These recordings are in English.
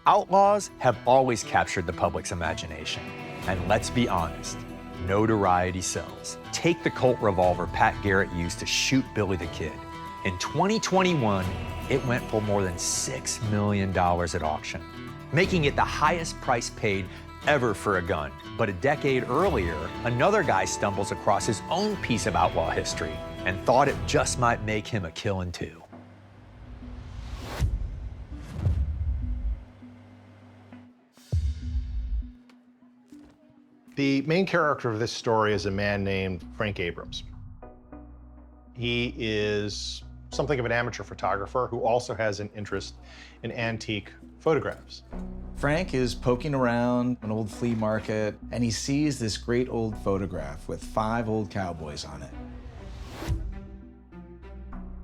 Outlaws have always captured the public's imagination. And let's be honest, notoriety sells. Take the Colt revolver Pat Garrett used to shoot Billy the Kid. In 2021, it went for more than $6 million at auction, making it the highest price paid ever for a gun. But a decade earlier, another guy stumbles across his own piece of outlaw history and thought it just might make him a killin' too. The main character of this story is a man named Frank Abrams. He is something of an amateur photographer who also has an interest in antique photographs. Frank is poking around an old flea market, and he sees this great old photograph with 5 old cowboys on it.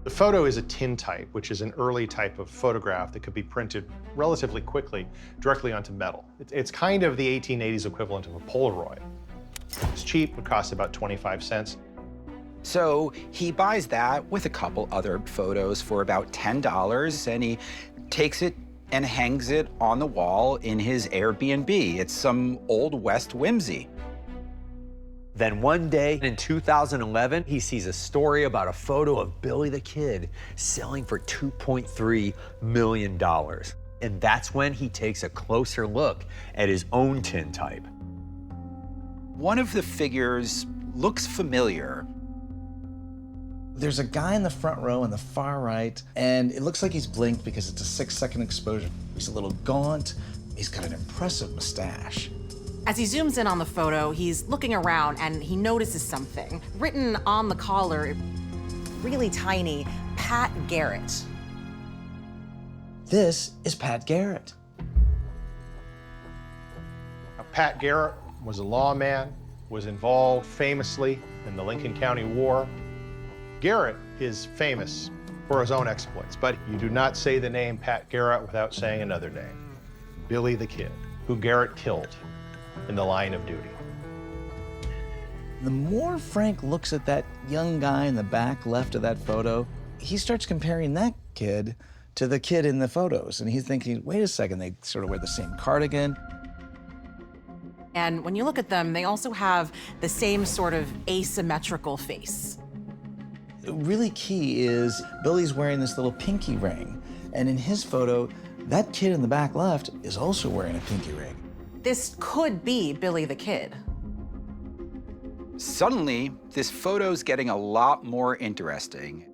The photo is a tintype, which is an early type of photograph that could be printed relatively quickly directly onto metal. It's kind of the 1880s equivalent of a Polaroid. It's cheap, it costs about 25 cents. So he buys that with a couple other photos for about $10, and he takes it and hangs it on the wall in his Airbnb. It's some Old West whimsy. Then one day in 2011, he sees a story about a photo of Billy the Kid selling for $2.3 million. And that's when he takes a closer look at his own tintype. One of the figures looks familiar. There's a guy in the front row on the far right, and it looks like he's blinked because it's a 6-second exposure. He's a little gaunt. He's got an impressive mustache. As he zooms in on the photo, he's looking around and he notices something. Written on the collar, really tiny, Pat Garrett. This is Pat Garrett. Now, Pat Garrett was a lawman, was involved famously in the Lincoln County War. Garrett is famous for his own exploits, but you do not say the name Pat Garrett without saying another name, Billy the Kid, who Garrett killed in the line of duty. The more Frank looks at that young guy in the back left of that photo, he starts comparing that kid to the kid in the photos. And he's thinking, wait a second, they sort of wear the same cardigan. And when you look at them, they also have the same sort of asymmetrical face. Really key is Billy's wearing this little pinky ring. And in his photo, that kid in the back left is also wearing a pinky ring. This could be Billy the Kid. Suddenly, this photo's getting a lot more interesting.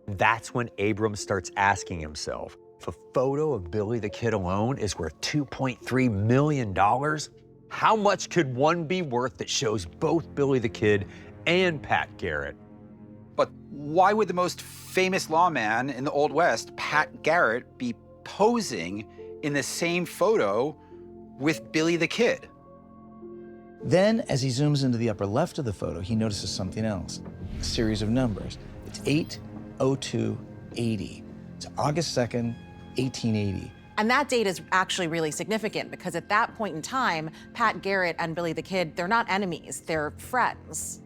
That's when Abrams starts asking himself, if a photo of Billy the Kid alone is worth $2.3 million, how much could one be worth that shows both Billy the Kid and Pat Garrett? But why would the most famous lawman in the Old West, Pat Garrett, be posing in the same photo with Billy the Kid? Then, as he zooms into the upper left of the photo, he notices something else, a series of numbers. It's 8/02/80. It's August 2nd, 1880. And that date is actually really significant because at that point in time, Pat Garrett and Billy the Kid, they're not enemies, they're friends.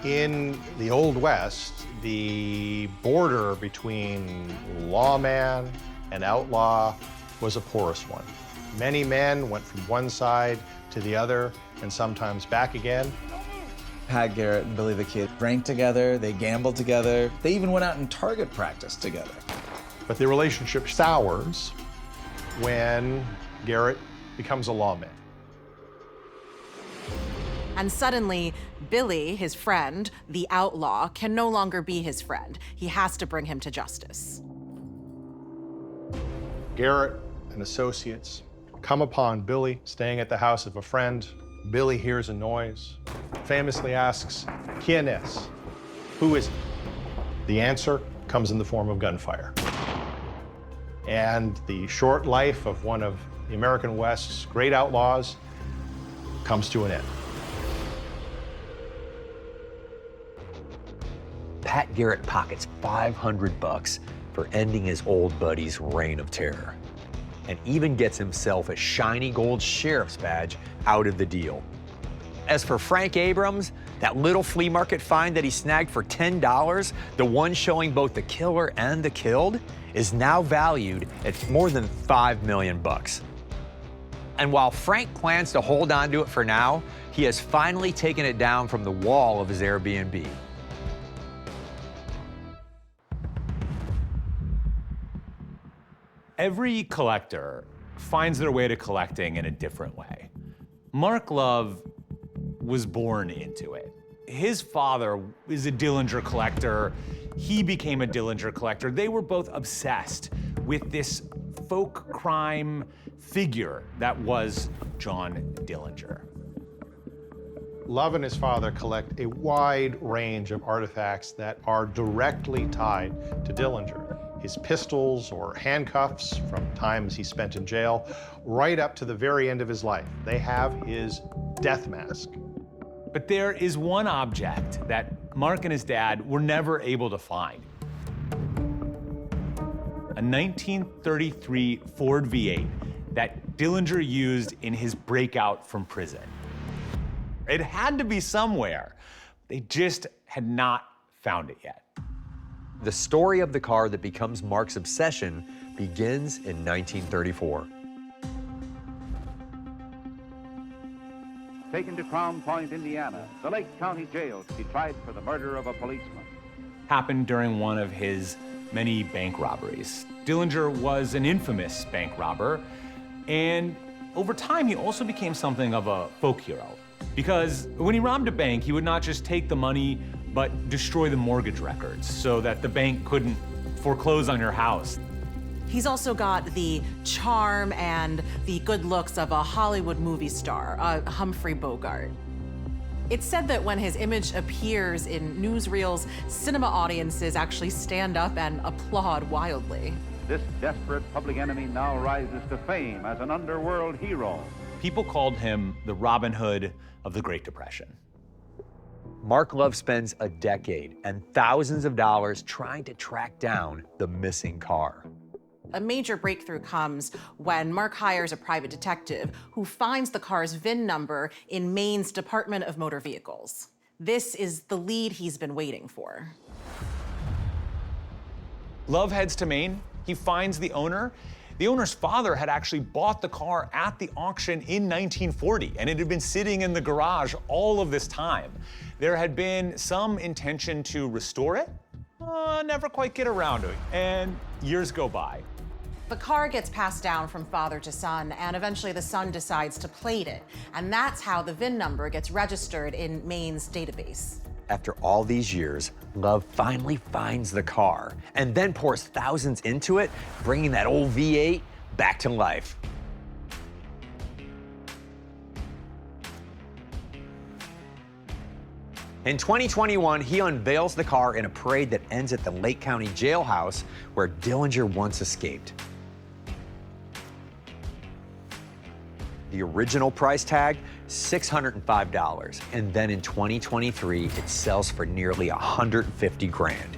In the Old West, the border between lawman and outlaw was a porous one. Many men went from one side to the other and sometimes back again. Pat Garrett and Billy the Kid drank together, they gambled together, they even went out and target practice together. But the relationship sours when Garrett becomes a lawman. And suddenly, Billy, his friend, the outlaw, can no longer be his friend. He has to bring him to justice. Garrett and associates come upon Billy staying at the house of a friend. Billy hears a noise, famously asks, "Quién es?" Who is it? The answer comes in the form of gunfire. And the short life of one of the American West's great outlaws comes to an end. Pat Garrett pockets $500 for ending his old buddy's reign of terror, and even gets himself a shiny gold sheriff's badge out of the deal. As for Frank Abrams, that little flea market find that he snagged for $10, the one showing both the killer and the killed, is now valued at more than $5 million bucks. And while Frank plans to hold on to it for now, he has finally taken it down from the wall of his Airbnb. Every collector finds their way to collecting in a different way. Mark Love was born into it. His father is a Dillinger collector. He became a Dillinger collector. They were both obsessed with this folk crime figure that was John Dillinger. Love and his father collect a wide range of artifacts that are directly tied to Dillinger. His pistols or handcuffs from times he spent in jail, right up to the very end of his life. They have his death mask. But there is one object that Mark and his dad were never able to find. A 1933 Ford V8 that Dillinger used in his breakout from prison. It had to be somewhere. They just had not found it yet. The story of the car that becomes Mark's obsession begins in 1934. Taken to Crown Point, Indiana, the Lake County Jail to be tried for the murder of a policeman. Happened during one of his many bank robberies. Dillinger was an infamous bank robber, and over time he also became something of a folk hero. Because when he robbed a bank, he would not just take the money, but destroy the mortgage records so that the bank couldn't foreclose on your house. He's also got the charm and the good looks of a Hollywood movie star, Humphrey Bogart. It's said that when his image appears in newsreels, cinema audiences actually stand up and applaud wildly. This desperate public enemy now rises to fame as an underworld hero. People called him the Robin Hood of the Great Depression. Mark Love spends a decade and thousands of dollars trying to track down the missing car. A major breakthrough comes when Mark hires a private detective who finds the car's VIN number in Maine's Department of Motor Vehicles. This is the lead he's been waiting for. Love heads to Maine. He finds the owner. The owner's father had actually bought the car at the auction in 1940, and it had been sitting in the garage all of this time. There had been some intention to restore it, never quite get around to it, and years go by. The car gets passed down from father to son, and eventually the son decides to plate it. And that's how the VIN number gets registered in Maine's database. After all these years, Love finally finds the car and then pours thousands into it, bringing that old V8 back to life. In 2021, he unveils the car in a parade that ends at the Lake County jailhouse where Dillinger once escaped. The original price tag, $605. And then in 2023, it sells for nearly $150 grand.